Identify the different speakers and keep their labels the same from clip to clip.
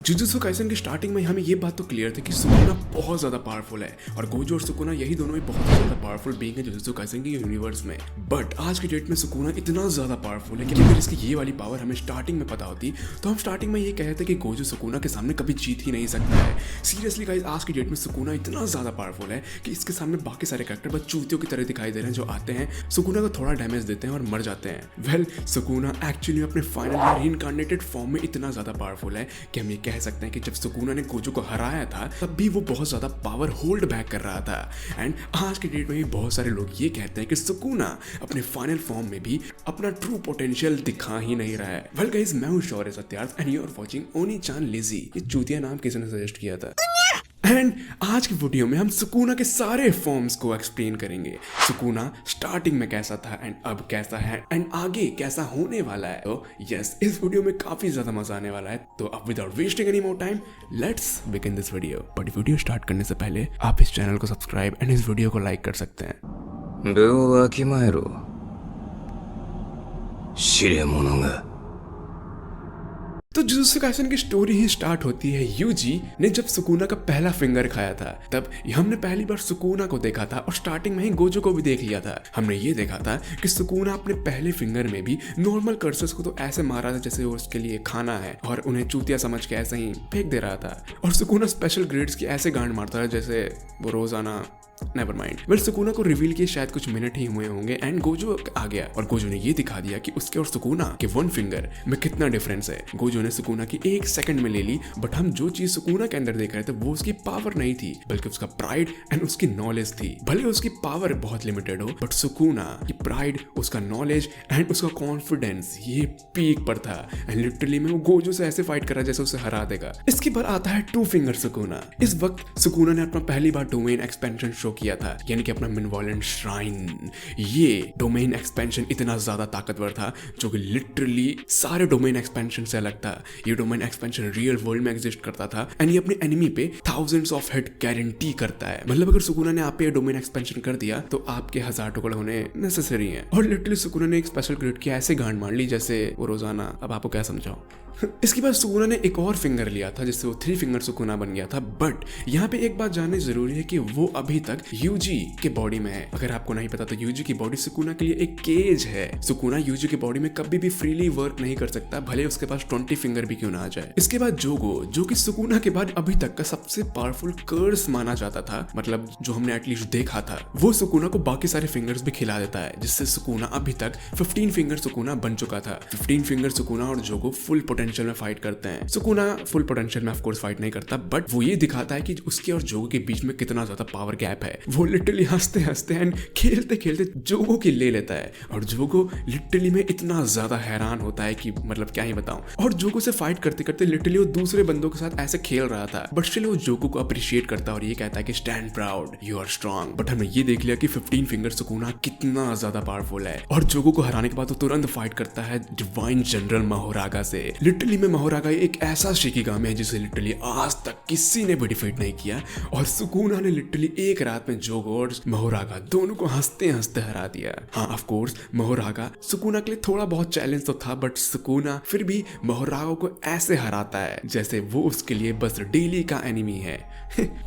Speaker 1: Jujutsu Kaisen की starting में हमें ये बात तो क्लियर थी कि सुकुना बहुत ज्यादा पावरफुल है और गोजो और सुकुना यही दोनों ही बहुत ज्यादा पावरफुल बीइंग है जुजुत्सु काइसेन की यूनिवर्स में। बट आज की डेट में सुकुना इतना ज्यादा पावरफुल है कि अगर इसकी ये वाली पावर हमें स्टार्टिंग में पता होती तो हम स्टार्टिंग में ये कहते कि गोजो सुकुना के सामने कभी जीत ही नहीं सकता है। सीरियसली गाइस, आज की डेट में सुकुना इतना ज्यादा पावरफुल है कि इसके सामने बाकी सारे कैरेक्टर बस चूतियों की तरह दिखाई दे रहे हैं जो आते हैं, सुकुना को थोड़ा डैमेज देते हैं और मर जाते हैं। वेल, सुकुना एक्चुअली अपने फाइनल या रीइंकार्नेटेड फॉर्म में इतना ज्यादा पावरफुल है कि हम ये कह सकते हैं कि जब सुकुना ने गोजो को हराया था तब भी वो बहुत ज्यादा पावर होल्ड बैक कर रहा था। एंड आज के डेट में भी बहुत सारे लोग ये कहते हैं कि सुकुना अपने फाइनल फॉर्म में भी अपना ट्रू पोटेंशियल दिखा ही नहीं रहा है। वेल गाइस, मैं हूं Shaurya Satyarth and you are watching Oniichan lazy. ये चूतिया नाम किसी ने सजेस्ट किया था। एंड आज की वीडियो में हम सुकुना के सारे फॉर्म्स को एक्सप्लेन करेंगे। सुकुना स्टार्टिंग में कैसा था एंड अब कैसा है एंड आगे कैसा होने वाला है। तो यस, इस वीडियो में काफी ज्यादा मजा आने वाला है। तो अब without wasting any more time let's begin this video. But video start करने से पहले आप इस चैनल को सब्सक्राइब एंड इस वीडियो को लाइक कर सकते हैं।
Speaker 2: 分をわきまえろ。知れ者が。
Speaker 1: तो जुजुत्सु काइसेन की स्टोरी ही स्टार्ट होती है यूजी ने जब सुकुना का पहला फिंगर खाया था। तब हमने पहली बार सुकुना को देखा था और स्टार्टिंग में ही गोजो को भी देख लिया था। हमने ये देखा था कि सुकुना अपने पहले फिंगर में भी नॉर्मल कर्सर्स को तो ऐसे मारा था जैसे वो उसके लिए खाना है और उन्हें चूतिया समझ के ऐसे ही फेंक दे रहा था। और सुकुना स्पेशल ग्रेड्स की ऐसे गांड मारता था जैसे वो रोजाना। Never mind. वेल, सुकुना को रिवील किए शायद कुछ मिनट ही हुए होंगे एंड गोजो आ गया और गोजो ने ये दिखा दिया कि उसके और सुकुना के वन फिंगर में कितना डिफरेंस है। गोजो ने सुकुना की एक सेकंड में ले ली, बट हम जो चीज सुकुना के अंदर देख रहे थे वो उसकी पावर नहीं थी बल्कि उसका प्राइड एंड उसकी नॉलेज थी। भले उसकी पावर बहुत लिमिटेड हो बट सुकुना की प्राइड, उसका नॉलेज एंड उसका कॉन्फिडेंस ये पीक पर था एंड लिटरली में वो गोजो से ऐसे फाइट कर रहा है जैसे उसे हरा देगा। इसके बाद आता है टू फिंगर सुकुना। इस वक्त सुकुना ने अपना पहली बार डोमेन एक्सपेंशन शो किया था, यानी कि अपना मिनवॉलेंट श्राइन। ये डोमेन एक्सपेंशन इतना ज्यादा ताकतवर था जो कि लिटरली सारे डोमेन एक्सपेंशन से अलग था। ये डोमेन एक्सपेंशन रियल वर्ल्ड में एग्जिस्ट करता था एंड ये अपने एनिमी पे थाउजेंड्स ऑफ हिट गारंटी करता है। मतलब अगर सुकुना ने आप पे डोमेन एक्सपेंशन कर दिया तो आपके 1000 टुकड़े होने नेसेसरी हैं। और लिटरली सुकुना ने एक स्पेशल ग्रेड की ऐसे गांड मार ली जैसे वो रोजाना। अब आपको क्या समझाऊं। इसके बाद सुकुना ने एक और फिंगर लिया था जिससे वो 3 फिंगर सुकुना बन गया था। बट यहाँ पे एक बात जाननी जरूरी है कि वो अभी तक यूजी के बॉडी में है। अगर आपको नहीं पता तो यूजी की बॉडी सुकुना के लिए एक केज है। सुकुना यूजी की बॉडी में कभी भी फ्रीली वर्क नहीं कर सकता, भले उसके पास 20 फिंगर भी क्यों ना आ जाए। इसके बाद जोगो, जो कि सुकुना के बाद अभी तक का सबसे पावरफुल कर्स माना जाता था, मतलब जो हमने एटलीस्ट देखा था, वो सुकुना को बाकी सारे फिंगर्स भी खिला देता है जिससे सुकुना अभी तक 15 फिंगर सुकुना बन चुका था। 15 फिंगर सुकुना और जोगो फुल पोटेंशियल में फाइट करते हैं। सुकुना फुल पोटेंशियल में ऑफ कोर्स फाइट नहीं करता, बट वो ये दिखाता है कि उसके और जोगो के बीच में कितना ज्यादा पावर गैप है। वो लिटरली हंसते हंसते एंड खेलते खेलते जोगो की ले लेता है और जोगो लिटरली में इतना ज्यादा हैरान होता है कि मतलब क्या ही बताऊं। और जोगो से फाइट करते करते लिटरली वो दूसरे बंदों के साथ ऐसे खेल रहा था, बट स्टिल वो जोगो को अप्रिशिएट करता है और ये कहता है कि stand proud, you are strong. But हमने ये देख लिया कि 15 फिंगर सुकुना कितना ज्यादा पावरफुल है और जोगो को हराने के बाद वो तुरंत फाइट करता है डिवाइन जनरल महोरागा से। लिटरली में महोरागा एक ऐसा शिकिगामी है जिसे लिटरली आज तक किसी ने भी डिफीट नहीं किया और सुकुना ने लिटरली एक रात में जोगो और महोरागा दोनों को हंसते हंसते हरा दिया। हाँ, ऑफ कोर्स महोरागा सुकुना के लिए थोड़ा बहुत चैलेंज तो था, बट सुकुना फिर भी महोरागा को ऐसे हराता है जैसे वो उसके लिए बस डेली का एनिमी है।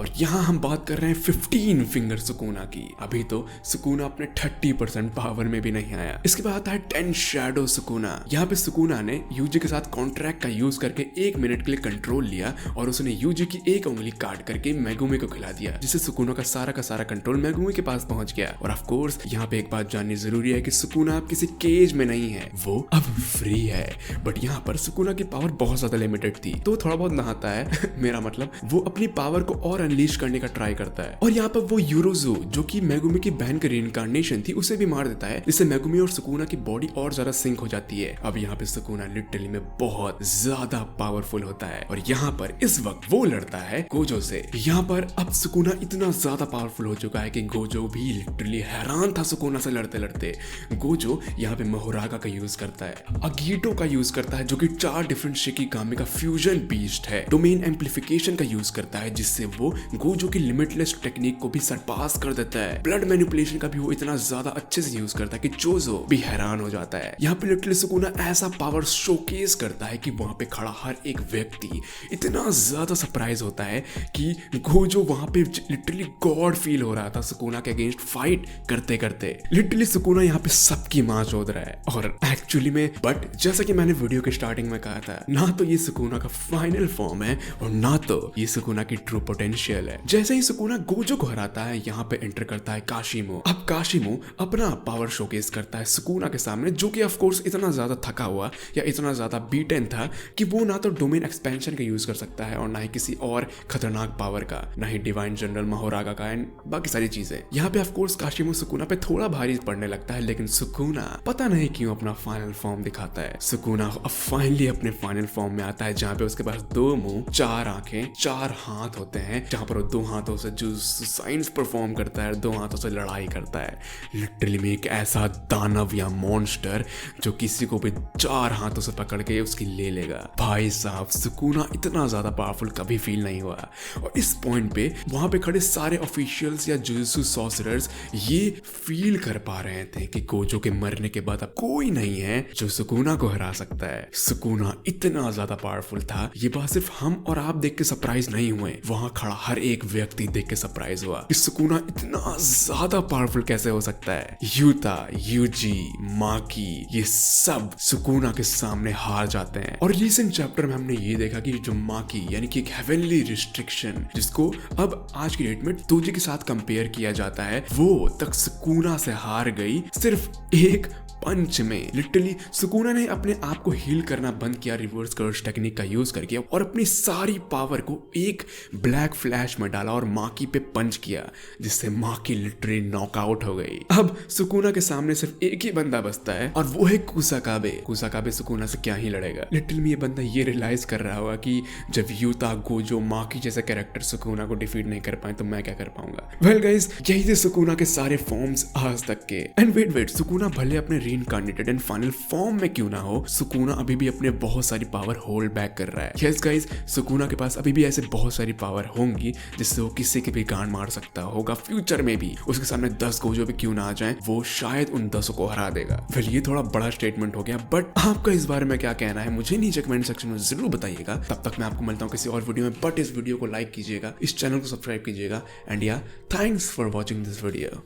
Speaker 1: और यहाँ हम बात कर रहे हैं 15 फिंगर सुकुना की। अभी तो सुकुना अपने 30% पावर में भी नहीं आया। इसके बाद आता है 10 शैडो सुकुना। यहाँ पे सुकुना ने यूजी के साथ कॉन्ट्रैक्ट का यूज करके 1 मिनट के लिए कंट्रोल लिया और उसने यूजी की एक उंगली काट करके मेगुमी को खिला दिया, जिससे सुकुना का सारा कंट्रोल मेगुमी के पास पहुंच गया। और ऑफ कोर्स यहाँ पे एक बात जाननी जरूरी है कि सुकुना अब किसी केज में नहीं है, वो अब फ्री है। बट यहाँ पर सुकुना की पावर बहुत ज्यादा लिमिटेड थी तो थोड़ा बहुत नहाता है मेरा मतलब वो अपनी पावर को और अनलीश करने का ट्राई करता है। और यहाँ पर वो यूरोजो, जो कि मेगुमी की बहन की रीइंकार्नेशन थी, उसे भी मार देता है, जिससे मेगुमी और सुकुना की बॉडी और ज्यादा सिंक हो जाती है। अब यहाँ पे सुकुना लिटरली में बहुत ज्यादा पावरफुल होता है और यहाँ पर इस वक्त वो लड़ता है गोजो से। यहाँ पर अब सुकुना इतना ज्यादा पावरफुल हो चुका है कि गोजो भी लिटरली हैरान था सुकुना से लड़ते लड़ते। गोजो यहाँ पे महोरागा का यूज करता है, अगीटो का यूज करता है जो कि 4 डिफरेंट शिकिगामी का फ्यूजन बीस्ट है, डोमेन एम्प्लीफिकेशन का यूज करता है जिससे वो गोजो की लिमिटलेस टेक्निक को भी सरपास कर देता है, ब्लड मैनिपुलेशन का भी वो इतना ज्यादा अच्छे से यूज करता है कि जोजो भी हैरान हो जाता है। यहाँ पे लिटरली सुकुना ऐसा पावर शोकेस करता है है कि वहां पे खड़ा हर एक व्यक्ति इतना ज्यादा सरप्राइज होता है कि गोजो वहां पे लिटरली गॉड फील हो रहा था सुकुना के अगेंस्ट फाइट करते करते। लिटरली सुकुना यहाँ पे सबकी मां चोद रहा है और एक्चुअली में बट जैसा कि मैंने वीडियो के स्टार्टिंग में कहा था, ना तो ये सुकुना का फाइनल फॉर्म है और ना तो ये सुकुना की ट्रू पोटेंशियल है। जैसे ही सुकुना गोजो को हराता है, यहाँ पे एंटर करता है काशिमो। अब काशिमो अपना पावर शोकेस करता है सुकुना के सामने, जो कि ऑफ कोर्स इतना ज्यादा थका हुआ या इतना ज्यादा बीटन था कि वो ना तो डोमेन एक्सपेंशन का यूज कर सकता है और ना ही किसी और खतरनाक पावर का, ना ही डिवाइन जनरल महोरागा का एंड बाकी सारी चीजें। यहाँ पे ऑफ कोर्स काशिमो सुकुना पे थोड़ा भारी पड़ने लगता है, लेकिन सुकुना पता नहीं क्यों अपना फाइनल फॉर्म दिखाता है। सुकुना अब फाइनली अपने फाइनल फॉर्म में आता है, जहाँ पे उसके पास 2 मुंह, 4 आंखें, 4 हाथ होते हैं, जहाँ पर वो 2 हाथों से जो साइंस परफॉर्म करता है, 2 हाथों से लड़ाई करता है। लिटरली में एक ऐसा दानव या मॉन्स्टर जो किसी को भी 4 हाथों से पकड़ के उसकी ले लेगा। भाई साहब, सुकुना इतना ज्यादा पावरफुल कभी फील नहीं हुआ। और इस पॉइंट पे वहां पे खड़े सारे ऑफिशियल्स या जुजुत्सु सॉर्सरर्स ये फील कर पा रहे थे कि गोजो के मरने के बाद अब कोई नहीं है जो सुकुना को हरा सकता है। सुकुना इतना ज्यादा पावरफुल था, ये बात सिर्फ हम और आप देख के सरप्राइज नहीं हुए, वहां खड़ा हर एक व्यक्ति देख के सरप्राइज हुआ कि सुकुना इतना ज्यादा पावरफुल कैसे हो सकता है। यूता, यूजी, माकी, ये सब सुकुना के सामने हार जाते हैं। और रीसेंट चैप्टर में हमने ये देखा कि जो माकी यानी कि एक हेवनली रिस्ट्रिक्शन, जिसको अब आज की डेट में तोजी के साथ कंपेयर किया जाता है, वो तक सुकुना से हार गई सिर्फ एक पंच में। लिटरली सुकुना ने अपने आप को हील करना बंद किया रिवर्स कर्स टेक्निक का यूज करके और अपनी सारी पावर को एक ब्लैक फ्लैश में डाला और माकी पे पंच किया, जिससे माकी लिटरली नॉकआउट हो गई। अब सुकुना के सामने सिर्फ एक ही बंदा बचता है और वो है कुसाकाबे। कुसाकाबे सुकुना से क्या ही लड़ेगा। लिटरली में ये बंदा ये रियलाइज कर रहा होगा कि जब यूता, गोजो, माकी जैसे कैरेक्टर सुकुना को डिफीट नहीं कर पाए तो मैं क्या कर पाऊंगा। वेल गाइस, यही थे सुकुना के सारे फॉर्म्स आज तक के। एंड वेट, सुकुना भले अपने इनकार्नेटेड एंड फाइनल फॉर्म में क्यों ना हो, सुकुना अभी भी अपने बहुत सारी पावर होल्ड बैक कर रहा है। यस गाइस, सुकुना के पास अभी भी ऐसे बहुत सारी पावर होंगी जिससे वो किसी के भी गांड मार सकता होगा। फ्यूचर में भी उसके सामने 10 गोजो भी क्यों ना आ जाए, वो शायद उन 10 को हरा देगा। वेल, ये थोड़ा बड़ा स्टेटमेंट हो गया, बट आपका इस बारे में क्या कहना है मुझे नीचे कमेंट सेक्शन में जरूर बताइएगा। तब तक मैं आपको मिलता हूँ किसी और वीडियो में, बट इस वीडियो को लाइक कीजिएगा, इस चैनल को सब्सक्राइब कीजिएगा एंड या thanks for watching this video.